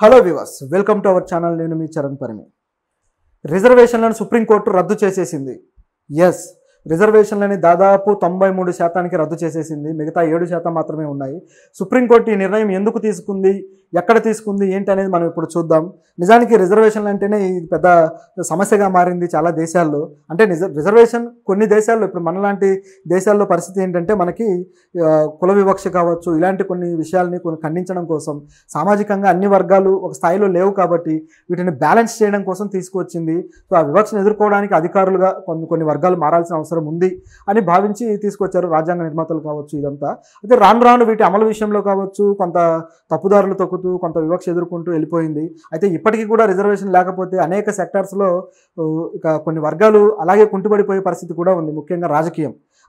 Hello viewers, welcome to our channel. నేను మీ చరణ్ పరిమి. రిజర్వేషన్లను supreme court రద్దు చేసేసింది. ఎస్, రిజర్వేషన్లని దాదాపు 93% రద్దు చేసేసింది. మిగతా 7% మాత్రమే ఉన్నాయి. సుప్రీంకోర్టు ఈ నిర్ణయం ఎందుకు తీసుకుంది, ఎక్కడ తీసుకుంది, ఏంటి అనేది మనం ఇప్పుడు చూద్దాం. నిజానికి రిజర్వేషన్లు అంటేనే ఇది పెద్ద సమస్యగా మారింది చాలా దేశాల్లో. అంటే రిజర్వేషన్ కొన్ని దేశాల్లో, ఇప్పుడు మనలాంటి దేశాల్లో పరిస్థితి ఏంటంటే మనకి కుల వివక్ష కావచ్చు, ఇలాంటి కొన్ని విషయాల్ని ఖండించడం కోసం, సామాజికంగా అన్ని వర్గాలు ఒక స్థాయిలో లేవు కాబట్టి వీటిని బ్యాలెన్స్ చేయడం కోసం తీసుకువచ్చింది. సో ఆ వివక్షను ఎదుర్కోవడానికి అధికారులుగా కొన్ని వర్గాలు మారాల్సిన అవసరం ఉంది అని భావించి తీసుకొచ్చారు రాజ్యాంగ నిర్మాతలు కావచ్చు. ఇదంతా అయితే రాను రాను వీటి అమలు విషయంలో కావచ్చు కొంత తప్పుదారులు తొక్కుతూ కొంత వివక్ష ఎదుర్కొంటూ వెళ్ళిపోయింది. అయితే ఇప్పటికీ కూడా రిజర్వేషన్ లేకపోతే అనేక సెక్టార్స్లో ఇక కొన్ని వర్గాలు అలాగే కుంటుపడిపోయే పరిస్థితి కూడా ఉంది. ముఖ్యంగా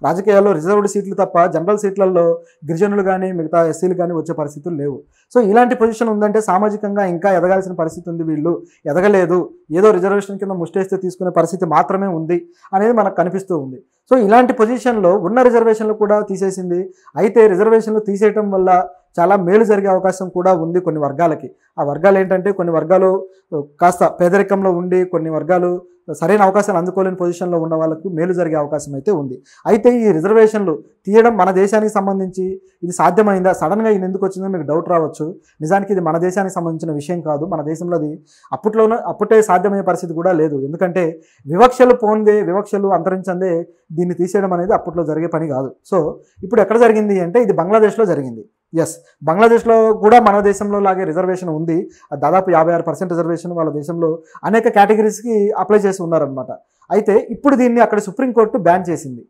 రాజకీయాల్లో రిజర్వ్డ్ సీట్లు తప్ప జనరల్ సీట్లలో గిరిజనులు కానీ మిగతా ఎస్సీలు కానీ వచ్చే పరిస్థితులు లేవు. సో ఇలాంటి పొజిషన్ ఉందంటే సామాజికంగా ఇంకా ఎదగాల్సిన పరిస్థితి ఉంది. వీళ్ళు ఎదగలేదు, ఏదో రిజర్వేషన్ కింద ముష్టేస్తే తీసుకునే పరిస్థితి మాత్రమే ఉంది అనేది మనకు కనిపిస్తూ ఉంది. సో ఇలాంటి పొజిషన్లో ఉన్న రిజర్వేషన్లు కూడా తీసేసింది. అయితే రిజర్వేషన్లు తీసేయటం వల్ల చాలా మేలు జరిగే అవకాశం కూడా ఉంది కొన్ని వర్గాలకి. ఆ వర్గాలు ఏంటంటే కొన్ని వర్గాలు కాస్త పేదరికంలో ఉండి, కొన్ని వర్గాలు సరైన అవకాశాలు అందుకోలేని పొజిషన్లో ఉన్న వాళ్ళకు మేలు జరిగే అవకాశం అయితే ఉంది. అయితే ఈ రిజర్వేషన్లు తీయడం మన దేశానికి సంబంధించి ఇది సాధ్యమైందా, సడన్గా ఇది ఎందుకు వచ్చిందో మీకు డౌట్ రావచ్చు. నిజానికి ఇది మన దేశానికి సంబంధించిన విషయం కాదు. మన దేశంలో అది అప్పుడే సాధ్యమయ్యే పరిస్థితి కూడా లేదు. ఎందుకంటే వివక్షలు అంతరించందే దీన్ని తీసేయడం అనేది అప్పట్లో జరిగే పని కాదు. సో ఇప్పుడు ఎక్కడ జరిగింది అంటే ఇది బంగ్లాదేశ్లో జరిగింది. ఎస్, బంగ్లాదేశ్లో కూడా మన దేశంలో లాగే రిజర్వేషన్ ఉంది. దాదాపు 56% రిజర్వేషన్ వాళ్ళ దేశంలో అనేక కేటగిరీస్కి అప్లై చేసి ఉన్నారనమాట. అయితే ఇప్పుడు దీన్ని అక్కడ సుప్రీంకోర్టు బ్యాన్ చేసింది.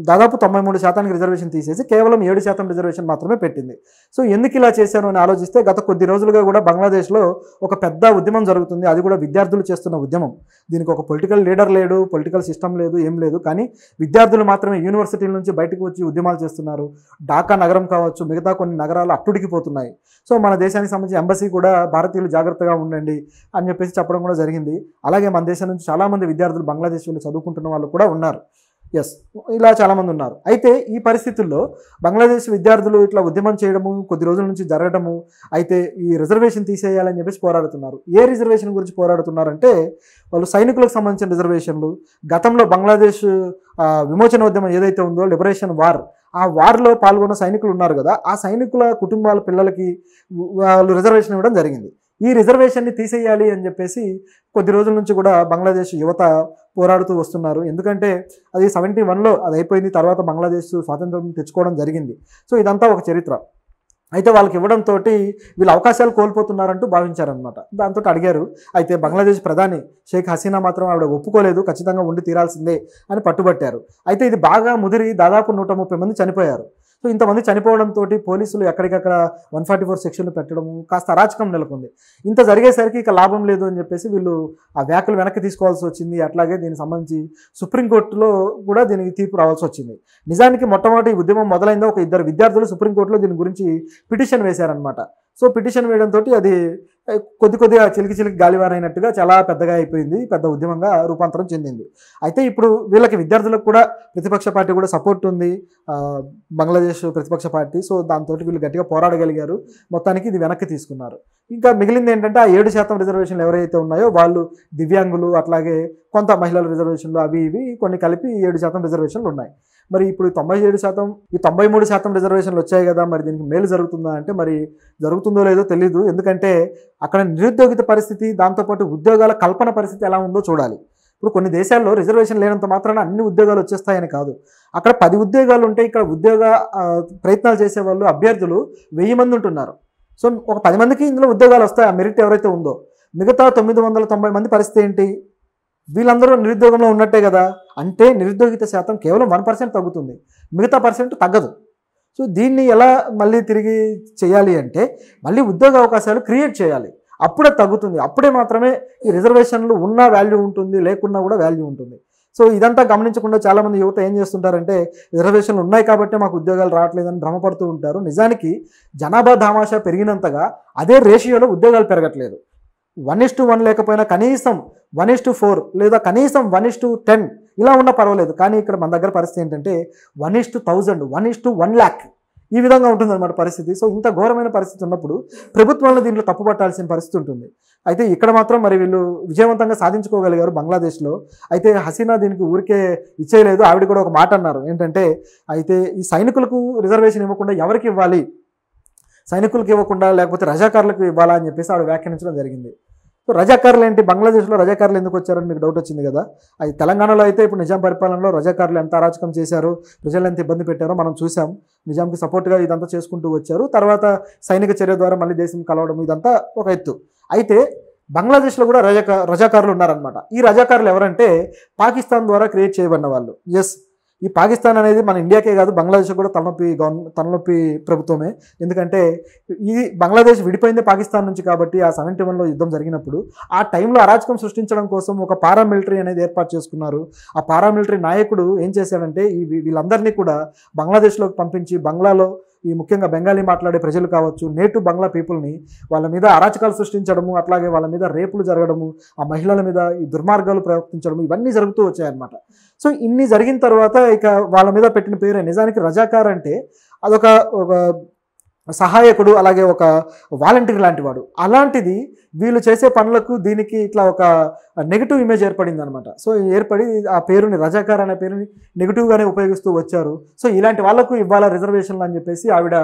దాదాపు 93% రిజర్వేషన్ తీసేసి కేవలం 7% రిజర్వేషన్ మాత్రమే పెట్టింది. సో ఎందుకు ఇలా చేశారు అని ఆలోచిస్తే గత కొద్ది రోజులుగా కూడా బంగ్లాదేశ్లో ఒక పెద్ద ఉద్యమం జరుగుతుంది. అది కూడా విద్యార్థులు చేస్తున్న ఉద్యమం. దీనికి ఒక పొలిటికల్ లీడర్ లేడు, పొలిటికల్ సిస్టమ్ లేదు, ఏం లేదు. కానీ విద్యార్థులు మాత్రమే యూనివర్సిటీల నుంచి బయటకు వచ్చి ఉద్యమాలు చేస్తున్నారు. ఢాకా నగరం కావచ్చు, మిగతా కొన్ని నగరాలు అట్టుడికిపోతున్నాయి. సో మన దేశానికి సంబంధించి ఎంబసీ కూడా భారతీయులు జాగ్రత్తగా ఉండండి అని చెప్పేసి చెప్పడం కూడా జరిగింది. అలాగే మన దేశం నుంచి చాలామంది విద్యార్థులు బంగ్లాదేశ్ వెళ్ళి చదువుకుంటున్న వాళ్ళు కూడా ఉన్నారు. ఎస్, ఇలా చాలామంది ఉన్నారు. అయితే ఈ పరిస్థితుల్లో బంగ్లాదేశ్ విద్యార్థులు ఇట్లా ఉద్యమం చేయడము కొద్ది రోజుల నుంచి జరగడము, అయితే ఈ రిజర్వేషన్ తీసేయాలని చెప్పేసి పోరాడుతున్నారు. ఏ రిజర్వేషన్ గురించి పోరాడుతున్నారంటే వాళ్ళు సైనికులకు సంబంధించిన రిజర్వేషన్లు. గతంలో బంగ్లాదేశ్ విమోచన ఉద్యమం ఏదైతే ఉందో, లిబరేషన్ వార్, ఆ వార్లో పాల్గొన్న సైనికులు ఉన్నారు కదా, ఆ సైనికుల కుటుంబాల పిల్లలకి వాళ్ళు రిజర్వేషన్ ఇవ్వడం జరిగింది. ఈ రిజర్వేషన్ని తీసేయాలి అని చెప్పేసి కొద్ది రోజుల నుంచి కూడా బంగ్లాదేశ్ యువత పోరాడుతూ వస్తున్నారు. ఎందుకంటే అది 71లో అది అయిపోయింది. తర్వాత బంగ్లాదేశ్ స్వాతంత్రం తెచ్చుకోవడం జరిగింది. సో ఇదంతా ఒక చరిత్ర. అయితే వాళ్ళకి ఇవ్వడంతో వీళ్ళు అవకాశాలు కోల్పోతున్నారంటూ భావించారనమాట. దాంతో అడిగారు. అయితే బంగ్లాదేశ్ ప్రధాని షేక్ హసీనా మాత్రం ఆవిడ ఒప్పుకోలేదు, ఖచ్చితంగా ఉండి తీరాల్సిందే అని పట్టుబట్టారు. అయితే ఇది బాగా ముదిరి దాదాపు 130 మంది చనిపోయారు. సో ఇంతమంది చనిపోవడంతో పోలీసులు ఎక్కడికక్కడ 144 సెక్షన్లు పెట్టడము, కాస్త అరాచకం నెలకొంది. ఇంత జరిగేసరికి ఇక లాభం లేదు అని చెప్పేసి వీళ్ళు ఆ వ్యాఖ్యలు వెనక్కి తీసుకోవాల్సి వచ్చింది. అట్లాగే దీనికి సంబంధించి సుప్రీంకోర్టులో కూడా దీనికి తీర్పు రావాల్సి వచ్చింది. నిజానికి మొట్టమొదటి ఉద్యమం మొదలైందో ఒక 2 విద్యార్థులు సుప్రీంకోర్టులో దీని గురించి పిటిషన్ వేశారనమాట. సో పిటిషన్ వేయడంతో అది కొద్దిగా చిలికి గాలివారైనట్టుగా చాలా పెద్దగా అయిపోయింది, పెద్ద ఉద్యమంగా రూపాంతరం చెందింది. అయితే ఇప్పుడు వీళ్ళకి విద్యార్థులకు కూడా ప్రతిపక్ష పార్టీ కూడా సపోర్ట్ ఉంది, బంగ్లాదేశ్ ప్రతిపక్ష పార్టీ. సో దాంతో వీళ్ళు గట్టిగా పోరాడగలిగారు. మొత్తానికి ఇది వెనక్కి తీసుకున్నారు. ఇంకా మిగిలింది ఏంటంటే ఆ 7% రిజర్వేషన్లు ఎవరైతే ఉన్నాయో వాళ్ళు దివ్యాంగులు, అట్లాగే కొంత మహిళల రిజర్వేషన్లు, అవి ఇవి కొన్ని కలిపి 7% రిజర్వేషన్లు ఉన్నాయి. మరి ఇప్పుడు 97%, ఈ 93% రిజర్వేషన్లు వచ్చాయి కదా, మరి దీనికి మేలు జరుగుతుందా అంటే మరి జరుగుతుందో లేదో తెలీదు. ఎందుకంటే అక్కడ నిరుద్యోగిత పరిస్థితి, దాంతోపాటు ఉద్యోగాల కల్పన పరిస్థితి ఎలా ఉందో చూడాలి. ఇప్పుడు కొన్ని దేశాల్లో రిజర్వేషన్ లేనంత మాత్రాన అన్ని ఉద్యోగాలు వచ్చేస్తాయని కాదు. అక్కడ 10 ఉద్యోగాలు ఉంటే ఇక్కడ ఉద్యోగ ప్రయత్నాలు చేసేవాళ్ళు అభ్యర్థులు 1000 మంది ఉంటున్నారు. సో ఒక 10 మందికి ఇందులో ఉద్యోగాలు వస్తాయి. ఆ మెరిట్ ఎవరైతే ఉందో, మిగతా 990 మంది పరిస్థితి ఏంటి? వీళ్ళందరూ నిరుద్యోగంలో ఉన్నట్టే కదా. అంటే నిరుద్యోగిత శాతం కేవలం 1% తగ్గుతుంది, మిగతా % తగ్గదు. సో దీన్ని ఎలా మళ్ళీ తిరిగి చేయాలి అంటే మళ్ళీ ఉద్యోగ అవకాశాలు క్రియేట్ చేయాలి. అప్పుడే తగ్గుతుంది. అప్పుడే మాత్రమే ఈ రిజర్వేషన్లు ఉన్నా వాల్యూ ఉంటుంది, లేకున్నా కూడా వాల్యూ ఉంటుంది. సో ఇదంతా గమనించకుండా చాలామంది యువత ఏం చేస్తుంటారంటే రిజర్వేషన్లు ఉన్నాయి కాబట్టి మాకు ఉద్యోగాలు రావట్లేదని భ్రమపడుతూ ఉంటారు. నిజానికి జనాభా దామాషా పెరిగినంతగా అదే రేషియోలో ఉద్యోగాలు పెరగట్లేదు. 1:1 లేకపోయినా కనీసం 1:4 లేదా కనీసం 1:10 ఇలా ఉన్నా పర్వాలేదు. కానీ ఇక్కడ మన దగ్గర పరిస్థితి ఏంటంటే 1:1000, 1:1 lakh ఈ విధంగా ఉంటుందన్నమాట పరిస్థితి. సో ఇంత ఘోరమైన పరిస్థితి ఉన్నప్పుడు ప్రభుత్వాలను దీంట్లో తప్పుపట్టాల్సిన పరిస్థితి ఉంటుంది. అయితే ఇక్కడ మాత్రం మరి వీళ్ళు విజయవంతంగా సాధించుకోగలిగారు బంగ్లాదేశ్లో. అయితే హసీనా దీనికి ఊరికే ఇచ్చేయలేదు. ఆవిడ కూడా ఒక మాట అన్నారు ఏంటంటే, అయితే ఈ సైనికులకు రిజర్వేషన్ ఇవ్వకుండా ఎవరికి ఇవ్వాలి, సైనికులకు ఇవ్వకుండా లేకపోతే రజాకారులకు ఇవ్వాలా అని చెప్పేసి ఆవిడ వ్యాఖ్యానించడం జరిగింది. సో రజాకారులు ఏంటి, బంగ్లాదేశ్లో రజాకారులు ఎందుకు వచ్చారని మీకు డౌట్ వచ్చింది కదా. అది తెలంగాణలో అయితే ఇప్పుడు నిజాం పరిపాలనలో రజాకారులు ఎంత అరాచకం చేశారో, ప్రజలు ఎంత ఇబ్బంది పెట్టారో మనం చూసాం. నిజాంకి సపోర్ట్గా ఇదంతా చేసుకుంటూ వచ్చారు. తర్వాత సైనిక చర్య ద్వారా మళ్ళీ దేశం కలవడం ఇదంతా ఒక ఎత్తు. అయితే బంగ్లాదేశ్లో కూడా రజాకారులు ఉన్నారనమాట. ఈ రజాకారులు ఎవరంటే పాకిస్తాన్ ద్వారా క్రియేట్ చేయబడిన వాళ్ళు. ఎస్, ఈ పాకిస్తాన్ అనేది మన ఇండియాకే కాదు బంగ్లాదేశ్ కూడా తలనొప్పి ప్రభుత్వమే. ఎందుకంటే ఇది బంగ్లాదేశ్ విడిపోయిందే పాకిస్తాన్ నుంచి కాబట్టి ఆ 71లో యుద్ధం జరిగినప్పుడు ఆ టైంలో అరాచకం సృష్టించడం కోసం ఒక పారామిలిటరీ అనేది ఏర్పాటు చేసుకున్నారు. ఆ పారామిలిటరీ నాయకుడు ఏం చేశాడంటే వీళ్ళందరినీ కూడా బంగ్లాదేశ్లోకి పంపించి బంగ్లాలో ఈ ముఖ్యంగా బెంగాలీ మాట్లాడే ప్రజలు కావచ్చు, నేటివ్ బంగ్లా పీపుల్ని వాళ్ళ మీద అరాచకాలు సృష్టించడము, అట్లాగే వాళ్ళ మీద రేపులు జరగడము, ఆ మహిళల మీద ఈ దుర్మార్గాలు ప్రవర్తించడము ఇవన్నీ జరుగుతూ వచ్చాయన్నమాట. సో ఇన్ని జరిగిన తర్వాత ఇక వాళ్ళ మీద పెట్టిన పేరే. నిజానికి రజాకార్ అంటే అదొక సహాయకుడు, అలాగే ఒక వాలంటీర్ లాంటి వాడు. అలాంటిది వీళ్ళు చేసే పనులకు దీనికి ఇట్లా ఒక నెగిటివ్ ఇమేజ్ ఏర్పడింది అనమాట. సో ఏర్పడి ఆ పేరుని రజాకార్ అనే పేరుని నెగిటివ్గానే ఉపయోగిస్తూ వచ్చారు. సో ఇలాంటి వాళ్ళకు ఇవ్వాల రిజర్వేషన్లు అని చెప్పేసి ఆవిడ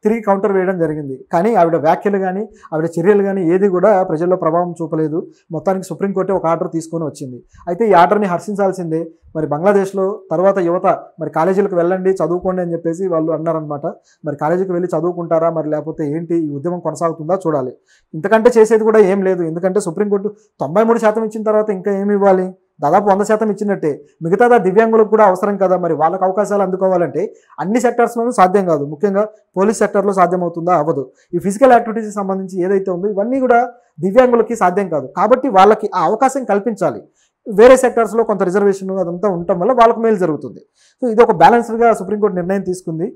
తిరిగి కౌంటర్ వేయడం జరిగింది. కానీ ఆవిడ వ్యాఖ్యలు కానీ ఆవిడ చర్యలు కానీ ఏది కూడా ప్రజల్లో ప్రభావం చూపలేదు. మొత్తానికి సుప్రీంకోర్టే ఒక ఆర్డర్ తీసుకొని వచ్చింది. అయితే ఈ ఆర్డర్ని హర్షించాల్సిందే. మరి బంగ్లాదేశ్లో తర్వాత యువత మరి కాలేజీలకు వెళ్ళండి, చదువుకోండి అని చెప్పేసి వాళ్ళు అన్నారనమాట. మరి కాలేజీకి వెళ్ళి చదువుకుంటారా మరి లేకపోతే ఏంటి, ఈ ఉద్యమం కొనసాగుతుందా చూడాలి. ఇంతకంటే చేసేది కూడా ఏం లేదు. ఎందుకంటే సుప్రీంకోర్టు 93% ఇచ్చిన తర్వాత ఇంకా ఏమి ఇవ్వాలి, దాదాపు 100% ఇచ్చినట్టే. మిగతాదా దివ్యాంగులకు కూడా అవసరం కదా. మరి వాళ్ళకి అవకాశాలు అందుకోవాలంటే అన్ని సెక్టర్స్లోనూ సాధ్యం కాదు. ముఖ్యంగా పోలీస్ సెక్టర్లో సాధ్యమవుతుందా, అవ్వదు. ఈ ఫిజికల్ యాక్టివిటీస్కి సంబంధించి ఏదైతే ఉందో ఇవన్నీ కూడా దివ్యాంగులకి సాధ్యం కాదు. కాబట్టి వాళ్ళకి ఆ అవకాశం కల్పించాలి. వేరే సెక్టర్స్లో కొంత రిజర్వేషన్ అదంతా ఉండటం వల్ల వాళ్ళకు మేలు జరుగుతుంది. సో ఇది ఒక బ్యాలెన్స్డ్గా సుప్రీంకోర్టు నిర్ణయం తీసుకుంది.